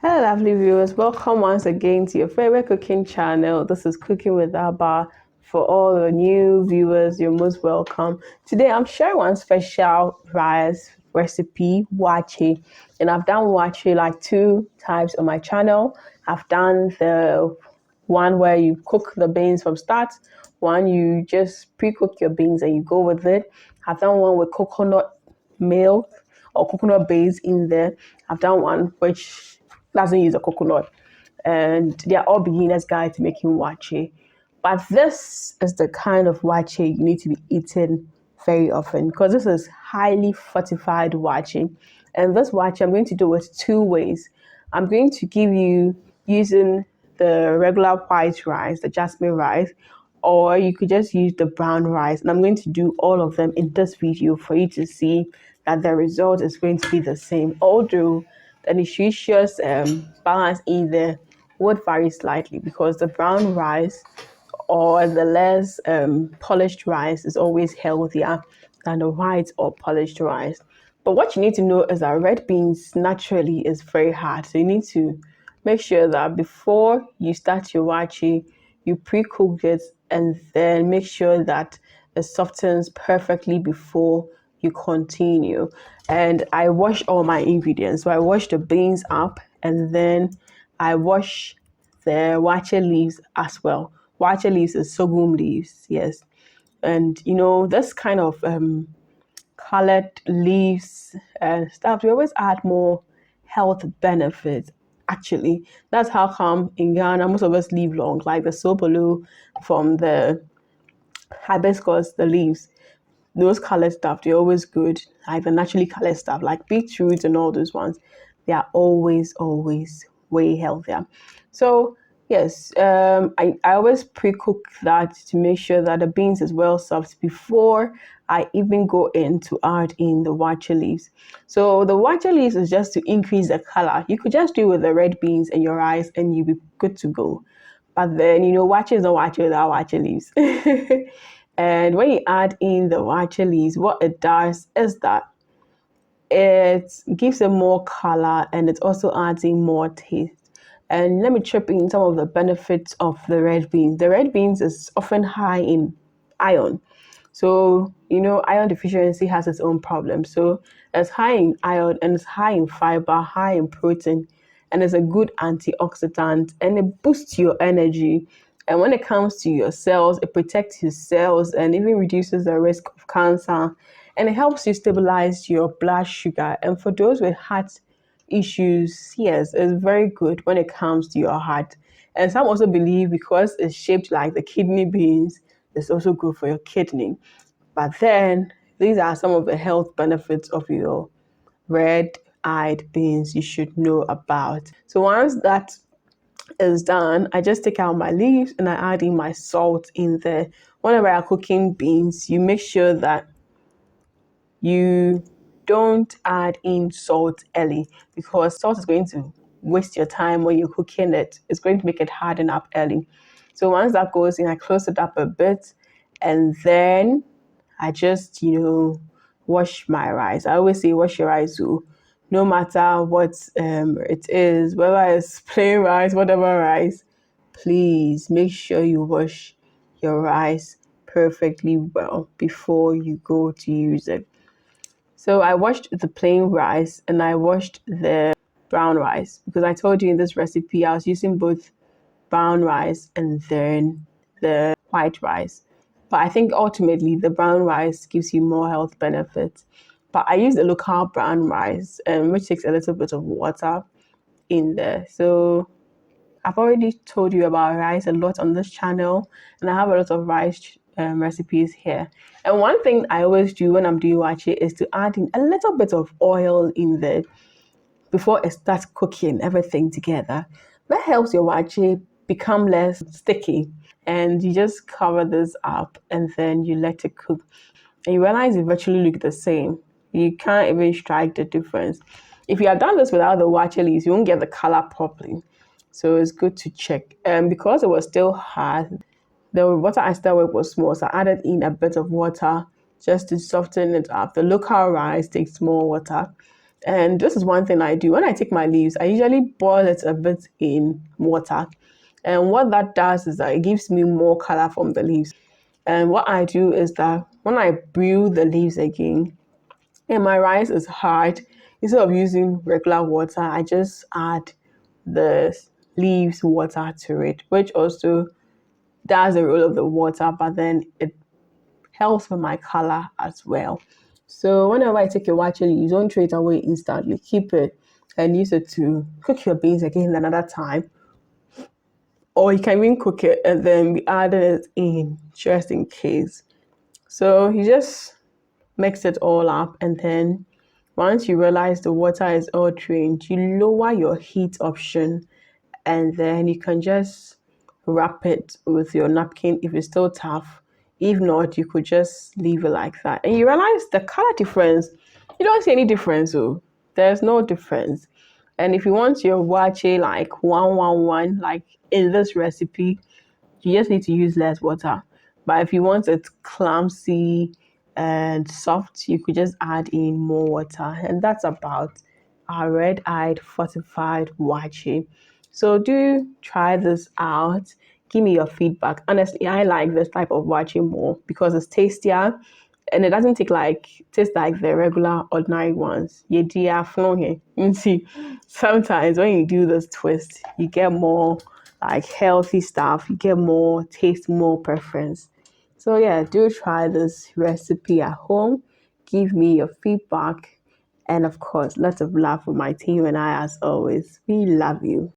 Hello, lovely viewers. Welcome once again to your favorite cooking channel. This is Cooking with Abba. For all the new viewers, you're most welcome. Today, I'm sharing one special rice recipe, waakye. And I've done waakye like two types on my channel. I've done the one where you cook the beans from start. One, you just pre-cook your beans and you go with it. I've done one with coconut milk or coconut base in there. I've done one which doesn't use a coconut, and they are all beginners guide to making waakye. But this is the kind of waakye you need to be eating very often because this is highly fortified waakye. And this waakye I'm going to do it two ways. I'm going to give you using the regular white rice, the jasmine rice, or you could just use the brown rice. And I'm going to do all of them in this video for you to see that the result is going to be the same, although the nutritious balance in there would vary slightly because the brown rice or the less polished rice is always healthier than the white or polished rice. But what you need to know is that red beans naturally is very hard. So you need to make sure that before you start your waakye, you pre-cook it and then make sure that it softens perfectly before you continue. And I wash all my ingredients. So I wash the beans up and then I wash the waakye leaves as well. Waakye leaves is sorghum leaves, yes. And this kind of colored leaves and stuff, we always add more health benefits. Actually, that's how come in Ghana most of us live long, like the sopolo from the hibiscus, the leaves, those colored stuff, they're always good. Like the naturally colored stuff, like beetroot and all those ones, they are always way healthier. So yes, I always pre-cook that to make sure that the beans is well soft before I even go in to add in the waakye leaves. So the waakye leaves is just to increase the color. You could just do it with the red beans and your rice and you'll be good to go. But then, waakye is not waakye without waakye leaves. And when you add in the waakye leaves, what it does is that it gives it more color and it also adds in more taste. And let me chip in some of the benefits of the red beans. The red beans is often high in iron. So, iron deficiency has its own problem. So it's high in iron and it's high in fiber, high in protein, and it's a good antioxidant and it boosts your energy. And when it comes to your cells, it protects your cells and even reduces the risk of cancer. And it helps you stabilize your blood sugar. And for those with heart issues, yes, it's very good when it comes to your heart. And some also believe because it's shaped like the kidney beans, it's also good for your kidney. But then these are some of the health benefits of your red-eyed beans you should know about. So once that is done, I just take out my leaves and I add in my salt in there. Whenever you're cooking beans, you make sure that you don't add in salt early because salt is going to waste your time when you're cooking it. It's going to make it harden up early. So once that goes in, I close it up a bit and then I just, wash my rice. I always say wash your rice too. No matter what it is, whether it's plain rice, whatever rice, please make sure you wash your rice perfectly well before you go to use it. So I washed the plain rice and I washed the brown rice because I told you in this recipe I was using both brown rice and then the white rice. But I think ultimately the brown rice gives you more health benefits. But I use the local brown rice, which takes a little bit of water in there. So I've already told you about rice a lot on this channel, and I have a lot of rice recipes here. And one thing I always do when I'm doing waakye is to add in a little bit of oil in there before it starts cooking everything together. That helps your waakye become less sticky. And you just cover this up and then you let it cook. And you realize it virtually look the same. You can't even strike the difference. If you have done this without the waakye leaves, you won't get the color properly. So it's good to check. And because it was still hard, the water I started with was small, so I added in a bit of water just to soften it up. The local rice takes more water. And this is one thing I do. When I take my leaves, I usually boil it a bit in water. And what that does is that it gives me more color from the leaves. And what I do is that when I brew the leaves again, and my rice is hard, instead of using regular water, I just add the leaves water to it, which also does the role of the water, but then it helps with my color as well. So whenever I take your waakye leaves, don't throw it away instantly. Keep it and use it to cook your beans again another time. Or you can even cook it and then be adding it in just in case. So you just mix it all up, and then once you realize the water is all drained, you lower your heat option, and then you can just wrap it with your napkin if it's still tough. If not, you could just leave it like that. And you realize the color difference, you don't see any difference. Oh, there's no difference. And if you want your waakye like 111, like in this recipe, you just need to use less water. But if you want it clumsy and soft, you could just add in more water. And that's about our red-eyed fortified waakye. So do try this out. Give me your feedback. Honestly, I like this type of waakye more because it's tastier and it doesn't taste like the regular ordinary ones. You see, sometimes when you do this twist, you get more like healthy stuff, you get more taste, more preference. So yeah, do try this recipe at home. Give me your feedback. And of course, lots of love for my team and I as always. We love you.